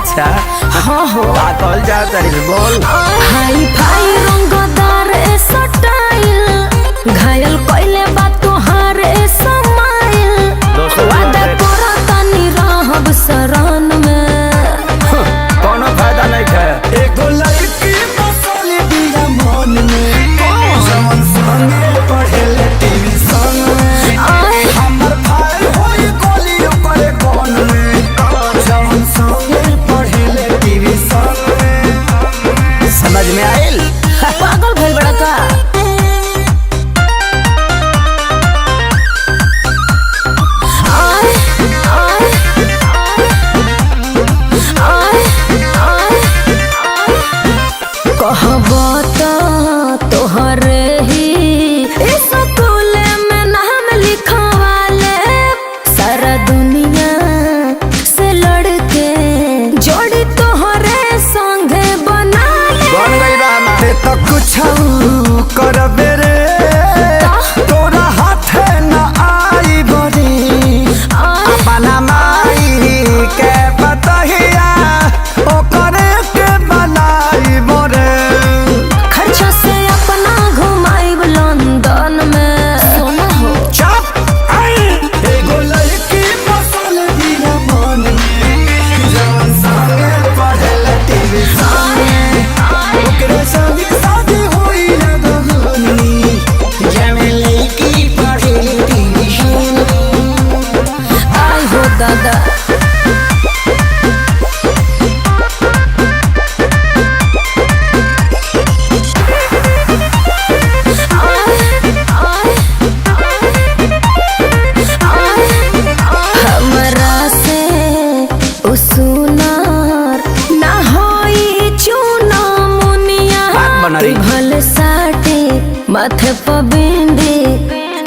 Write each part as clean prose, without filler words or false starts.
अच्छा हाँ हो कॉल जा तारी बोल। हाई फाई रंगदार स्टाइल घायल कोइले बात तोहार समाइल वादा करा तनी रहब शरण में कोनो फायदा नहीं है। एगो लड़की बसल बिया मन में जवन संगे पढ़ेले टीवी संग में हमर भाई होई गोली ओकरे कोन में जवन संगे पढ़ेले टीवी संग में। समझ में आइल? पागल भइल बड़ा का तोहरे ही स्कूल में नाम लिखवाले सारा दुनिया से लड़के जोड़ी तोहरे संगे बना बन गई रामा तो कुछ करबे रे तोरा हाथे न आई बड़ी अपना माई के बतहिया ओकरे के बनाई बरे खर्चा से अपना घुमाइब लंदन में सोना हो एगो लड़की बसल बिया मन में जवन संगे पढ़ेले टीवी संगे ओकरे संगे शादी होई ना दगनी जवन लड़की पढ़ेले टीवी संगे। आई हो दादा हमरा से उसुनार ना होई चुना मुनिया बात बना रही। भले साटे माथे पर बिंदी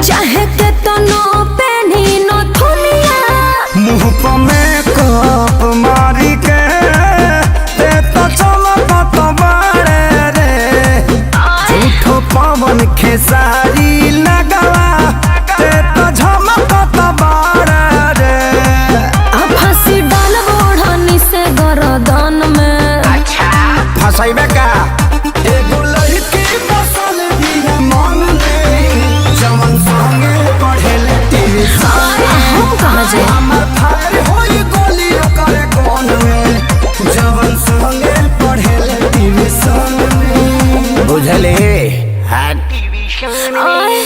चाहे के तो नो पेनी नो थुनिया मुँह पर मेकअप मारी के ते तो चमकत बाड़े रे झूठो पवन खेसारी लगवा ते तो झमकत बाड़े रे। आ फांसी डाल बोढ़नी से गरदन में फसाइबे का एगो लड़की बसल बिया मन में जवन संगे पढ़ेले टीवी संगे हम कहाँ जाए हमर भाई होई गोली ओकरे कोन में जवन संगे पढ़ेले टीवी संग में। बुझले। आए